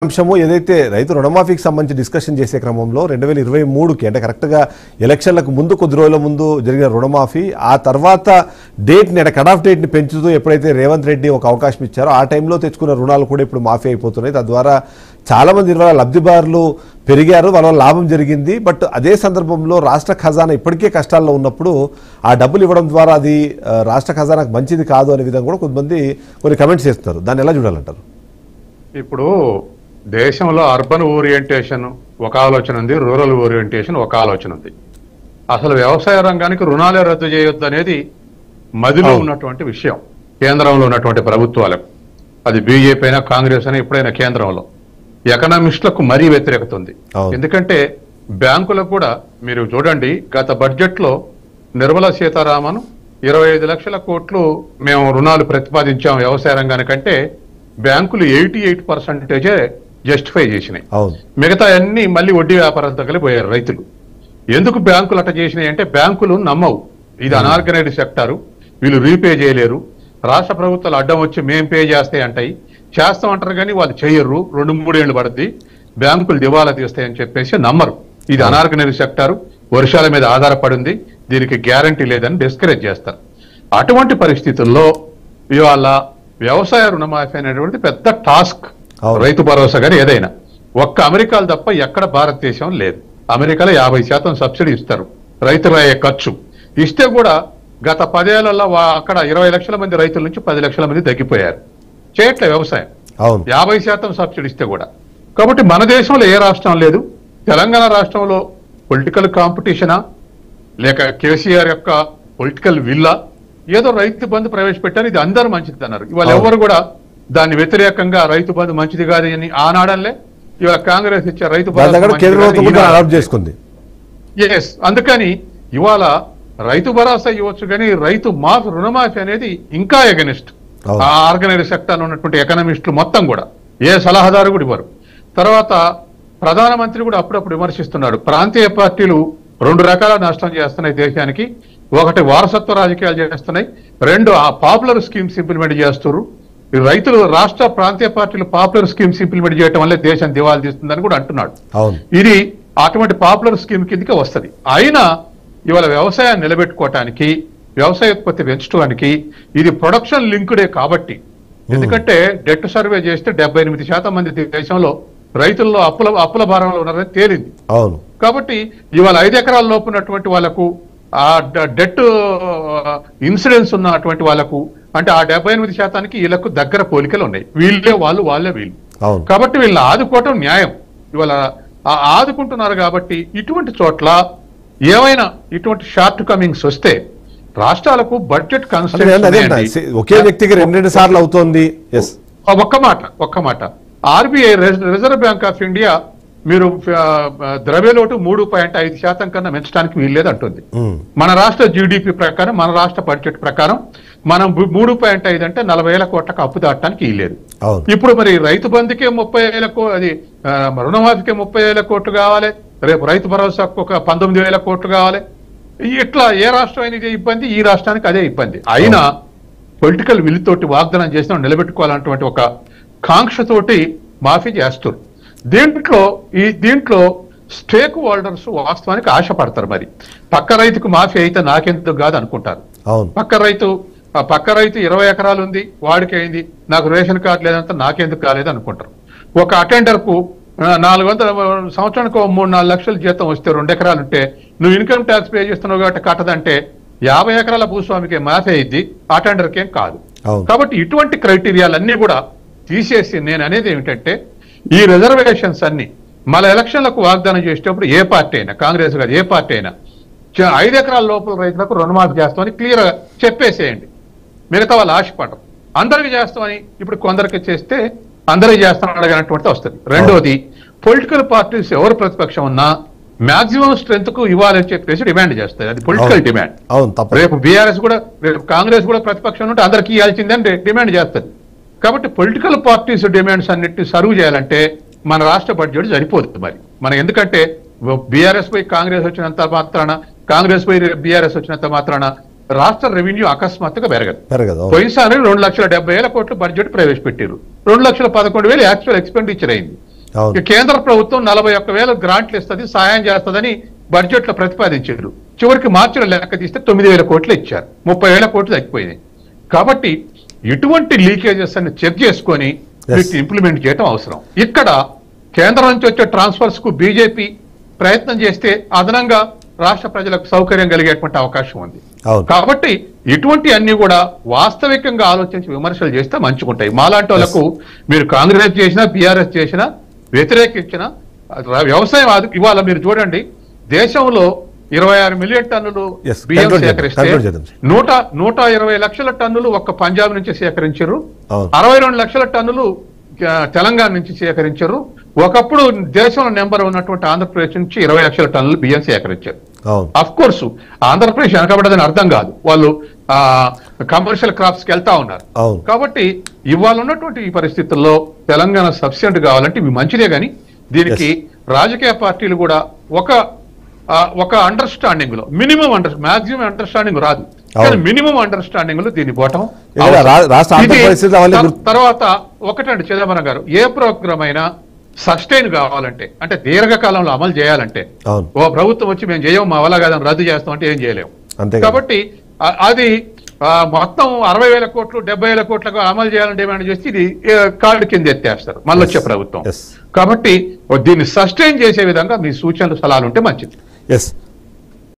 అంశము ఏదైతే రైతు రుణమాఫీకి సంబంధించి డిస్కషన్ చేసే క్రమంలో 2023కి అంటే కరెక్ట్గా ఎలక్షన్లకు ముందు కొద్ది రోజుల ముందు జరిగిన రుణమాఫీ ఆ తర్వాత డేట్ని అంటే కట్ ఆఫ్ డేట్ని పెంచుతూ ఎప్పుడైతే రేవంత్ రెడ్డి ఒక అవకాశం ఇచ్చారో ఆ టైంలో తెచ్చుకున్న రుణాలు కూడా ఇప్పుడు మాఫీ అయిపోతున్నాయి. తద్వారా చాలామంది లబ్ధిదారులు పెరిగారు, వాళ్ళ లాభం జరిగింది. బట్ అదే సందర్భంలో రాష్ట్ర ఖజానా ఇప్పటికే కష్టాల్లో ఉన్నప్పుడు ఆ డబ్బులు ఇవ్వడం ద్వారా అది రాష్ట్ర ఖజానాకు మంచిది కాదు అనే విధంగా కూడా కొంతమంది కొన్ని కమెంట్స్ చేస్తున్నారు. దాన్ని ఎలా చూడాలంటారు? ఇప్పుడు దేశంలో అర్బన్ ఓరియంటేషన్ ఒక ఆలోచన ఉంది, రూరల్ ఓరియంటేషన్ ఒక ఆలోచన ఉంది. అసలు వ్యవసాయ రంగానికి రుణాలే రద్దు చేయొద్దు అనేది మదిలో ఉన్నటువంటి విషయం కేంద్రంలో ఉన్నటువంటి ప్రభుత్వాలకు. అది బీజేపీ అయినా కాంగ్రెస్ అయినా ఎప్పుడైనా కేంద్రంలో ఎకనామిస్టులకు మరీ వ్యతిరేకత ఉంది. ఎందుకంటే బ్యాంకులకు కూడా మీరు చూడండి, గత బడ్జెట్ లో నిర్మలా సీతారామన్ 25 లక్షల కోట్లు మేము రుణాలు ప్రతిపాదించాం వ్యవసాయ రంగానికంటే బ్యాంకులు 88% జస్టిఫై చేసినాయి. మిగతా అన్ని మళ్ళీ వడ్డీ వ్యాపారం తగిలిపోయారు రైతులు. ఎందుకు బ్యాంకులు అట్లా చేసినాయి అంటే బ్యాంకులు నమ్మవు, ఇది అనార్గనైజ్డ్ సెక్టారు, వీళ్ళు రీపే చేయలేరు, రాష్ట్ర ప్రభుత్వాలు అడ్డం వచ్చి మేం పే చేస్తాయి అంటాయి, చేస్తామంటారు కానీ వాళ్ళు చేయరు, 2-3 ఏళ్ళు పడుద్ది, బ్యాంకులు దివాలా తీస్తాయని చెప్పేసి నమ్మరు. ఇది అనార్గనైజ్డ్ సెక్టారు, వర్షాల మీద ఆధారపడింది, దీనికి గ్యారంటీ లేదని డిస్కరేజ్ చేస్తారు. అటువంటి పరిస్థితుల్లో ఇవాళ వ్యవసాయ రుణమాఫీ అనేటువంటి పెద్ద టాస్క్. రైతు భరోసా కానీ ఏదైనా ఒక్క అమెరికాలు తప్ప ఎక్కడ భారతదేశం లేదు. అమెరికాలో 50% సబ్సిడీ ఇస్తారు, రైతుల ఖర్చు ఇస్తే కూడా గత 10 ఏళ్లలో అక్కడ 20 లక్షల మంది రైతుల నుంచి 10 లక్షల మంది తగ్గిపోయారు, చేయట్లే వ్యవసాయం. 50% సబ్సిడీ ఇస్తే కూడా. కాబట్టి మన దేశంలో ఏ రాష్ట్రం లేదు. తెలంగాణ రాష్ట్రంలో పొలిటికల్ కాంపిటీషనా లేక కేసీఆర్ యొక్క పొలిటికల్ విల్లా, ఏదో రైతు బంధు ప్రవేశపెట్టారు, ఇది అందరూ మంచిది అన్నారు. ఇవాళ ఎవరు కూడా దాన్ని వ్యతిరేకంగా రైతు బంధు మంచిది కాదు అని ఆనాడలే. ఇవాళ కాంగ్రెస్ ఇచ్చే రైతు చేసుకుంది. ఎస్, అందుకని ఇవాళ రైతు భరోసా ఇవ్వచ్చు కానీ రైతు రుణమాఫీ అనేది ఇంకా ఎగనిస్ట్. ఆ ఆర్గనైజ్డ్ సెక్టార్ ఉన్నటువంటి ఎకనామిస్టులు మొత్తం కూడా ఏ సలహాదారు కూడా ఇవ్వరు. తర్వాత ప్రధానమంత్రి కూడా అప్పుడప్పుడు విమర్శిస్తున్నాడు, ప్రాంతీయ పార్టీలు 2 రకాల నష్టం చేస్తున్నాయి దేశానికి. ఒకటి వారసత్వ రాజకీయాలు చేస్తున్నాయి, 2 ఆ పాపులర్ స్కీమ్స్ ఇంప్లిమెంట్ చేస్తున్నారు. రైతులు రాష్ట్ర ప్రాంతీయ పార్టీలు పాపులర్ స్కీమ్స్ ఇంప్లిమెంట్ చేయడం వల్లే దేశం దివాలా తీస్తుందని కూడా అంటున్నాడు. ఇది అటువంటి పాపులర్ స్కీమ్ కిందకే వస్తుంది. అయినా ఇవాళ వ్యవసాయాన్ని నిలబెట్టుకోవటానికి, వ్యవసాయ ఉత్పత్తి పెంచడానికి ఇది ప్రొడక్షన్ లింక్డే కాబట్టి. ఎందుకంటే డెట్ సర్వే చేస్తే 78% మంది దేశంలో రైతుల్లో అప్పుల భారంలో ఉన్నారని తేలింది. కాబట్టి ఇవాళ 5 ఎకరాల లోపు ఉన్నటువంటి వాళ్ళకు, ఆ డెట్ ఇన్సూరెన్స్ ఉన్నటువంటి వాళ్ళకు, అంటే ఆ 78%కి వీళ్ళకు దగ్గర పోలికలు ఉన్నాయి. వీళ్ళే వాళ్ళు, వాళ్ళే వీళ్ళు. కాబట్టి వీళ్ళని ఆదుకోవటం న్యాయం. ఇవాళ ఆదుకుంటున్నారు కాబట్టి ఇటువంటి చోట్ల ఏమైనా ఇటువంటి షార్ట్ కమింగ్స్ వస్తే రాష్ట్రాలకు బడ్జెట్ ఒకే వ్యక్తికి 2 సార్లు అవుతోంది. ఒక్క మాట RBI reserve bank of India మీరు ద్రవ్యలోటు 3.5% కన్నా పెంచడానికి వీల్లేదు అంటుంది. మన రాష్ట్ర జీడిపి ప్రకారం, మన రాష్ట్ర బడ్జెట్ ప్రకారం మనం 3.5 అంటే 40,000 కోట్లకు అప్పు దాటడానికి వీల్లేదు. ఇప్పుడు మరి రైతు బంధుకే 30,000 అది రుణమాఫీకే 30,000 కోట్లు కావాలి, రేపు రైతు భరోసాకు ఒక 19,000 కోట్లు కావాలి. ఇట్లా ఏ రాష్ట్రం అయినా ఇదే ఇబ్బంది, ఈ రాష్ట్రానికి అదే ఇబ్బంది. అయినా పొలిటికల్ విల్ తోటి వాగ్దానం చేసిన నిలబెట్టుకోవాలన్నటువంటి ఒక కాంక్షతోటి మాఫీ చేస్తారు. దీంట్లో స్టేక్ హోల్డర్స్ వాస్తవానికి ఆశపడతారు. మరి పక్క రైతుకు మాఫీ అయితే నాకెందుకు కాదు అనుకుంటారు. పక్క రైతు 20 ఎకరాలు ఉంది, వాడికి అయింది, నాకు రేషన్ కార్డు లేదంతా నాకెందుకు కాలేదు అనుకుంటారు. ఒక అటెండర్ కు 400 సంవత్సరానికి 3-4 లక్షల జీతం వస్తే 2 ఎకరాలు ఉంటే నువ్వు ఇన్కమ్ ట్యాక్స్ పే చేస్తున్నావు కాబట్టి కట్టదంటే 50 ఎకరాల భూస్వామికి మాఫీ అయింది, అటెండర్కి ఏం కాదు. కాబట్టి ఇటువంటి క్రైటీరియాలన్నీ కూడా తీసేసి నేను అనేది ఏమిటంటే ఈ రిజర్వేషన్స్ అన్ని మళ్ళీ ఎలక్షన్లకు వాగ్దానం చేసేటప్పుడు ఏ పార్టీ అయినా, కాంగ్రెస్ కాదు ఏ పార్టీ అయినా 5 ఎకరాల లోపల రైతులకు రుణమాఫీ చేస్తామని క్లియర్ గా చెప్పేసేయండి. మిగతా వాళ్ళు ఆశపడరు. అందరికి చేస్తామని ఇప్పుడు కొందరికి చేస్తే అందరికి చేస్తామని అడగనటువంటి వస్తుంది. రెండోది, పొలిటికల్ పార్టీస్ ఎవరు ప్రతిపక్షం ఉన్నా మాక్సిమం స్ట్రెంత్ కు ఇవ్వాలని చెప్పేసి డిమాండ్ చేస్తాయి. అది పొలిటికల్ డిమాండ్. రేపు బీఆర్ఎస్ కూడా, రేపు కాంగ్రెస్ కూడా ప్రతిపక్షం ఉంటే అందరికీ ఇవ్వాల్సిందని డిమాండ్ చేస్తుంది. కాబట్టి పొలిటికల్ పార్టీస్ డిమాండ్స్ అన్నిటిని సర్వ్ చేయాలంటే మన రాష్ట్ర బడ్జెట్ సరిపోతుంది. మరి మనం ఎందుకంటే బీఆర్ఎస్ పై కాంగ్రెస్ వచ్చినంత మాత్రాన, కాంగ్రెస్ పై బీఆర్ఎస్ వచ్చినంత మాత్రాన రాష్ట్ర రెవెన్యూ అకస్మాత్తుగా పెరగదు. పోయినసారి 2,70,000 కోట్లు బడ్జెట్ ప్రవేశపెట్టారు, 2,11,000 యాక్చువల్ ఎక్స్పెండిచర్ అయింది. అవును. ఇక కేంద్ర ప్రభుత్వం 41,000 గ్రాంట్లు ఇస్తుంది, సాయం చేస్తుందని బడ్జెట్ లో ప్రతిపాదించారు. చివరికి మార్చిలో లెక్క తీస్తే 9,000 కోట్లు ఇచ్చారు. 30,000 కోట్లు తగ్గిపోయినాయి. కాబట్టి ఇటువంటి లీకేజెస్ అన్ని చెక్ చేసుకొని వీటిని ఇంప్లిమెంట్ చేయడం అవసరం. ఇక్కడ కేంద్రం నుంచి వచ్చే ట్రాన్స్ఫర్స్ కు బీజేపీ ప్రయత్నం చేస్తే అదనంగా రాష్ట్ర ప్రజలకు సౌకర్యం కలిగేటువంటి అవకాశం ఉంది. కాబట్టి ఇటువంటి అన్ని కూడా వాస్తవికంగా ఆలోచించి విమర్శలు చేస్తే మంచిగుంటాయి. మాలాంటి వాళ్ళకు మీరు కాంగ్రెస్ చేసినా బీఆర్ఎస్ చేసినా వ్యతిరేకించిన వ్యవసాయం ఇవాళ మీరు చూడండి, దేశంలో 26 మిలియన్ టన్నులు బియ్యం సేకరిస్తే 120 లక్షల టన్నులు ఒక్క పంజాబ్ నుంచి సేకరించారు, 62 లక్షల టన్నులు తెలంగాణ నుంచి సేకరించారు. ఒకప్పుడు దేశంలో నెంబర్ ఉన్నటువంటి ఆంధ్రప్రదేశ్ నుంచి 20 లక్షల టన్నులు బియ్యం సేకరించారు. అఫ్ కోర్సు ఆంధ్రప్రదేశ్ వెనకబడదని అర్థం కాదు, వాళ్ళు కమర్షియల్ క్రాప్స్ కి వెళ్తా ఉన్నారు. కాబట్టి ఇవాళ ఉన్నటువంటి ఈ పరిస్థితుల్లో తెలంగాణ సబ్సిడెంట్ కావాలంటే ఇవి మంచిదే, కానీ దీనికి రాజకీయ పార్టీలు కూడా ఒక అండర్స్టాండింగ్ లో మాక్సిమం అండర్స్టాండింగ్ రాదు, మినిమం అండర్స్టాండింగ్ లో దీన్ని పోవటం. తర్వాత ఒకటండి చిదంబరం గారు, ఏ ప్రోగ్రామ్ అయినా సస్టైన్ కావాలంటే, అంటే దీర్ఘకాలంలో అమలు చేయాలంటే, ఓ ప్రభుత్వం వచ్చి మేము చేయము మా వల్ల కాదని రద్దు చేస్తాం అంటే ఏం చేయలేము. కాబట్టి అది మొత్తం 60,000 కోట్లు 70,000 కోట్లకు అమలు చేయాలని డిమాండ్ చేసి ఇది కార్డు కింద ఎత్తేస్తారు మళ్ళీ వచ్చే ప్రభుత్వం. కాబట్టి దీన్ని సస్టైన్ చేసే విధంగా మీ సూచనలు సలహాలు ఉంటే మంచిది.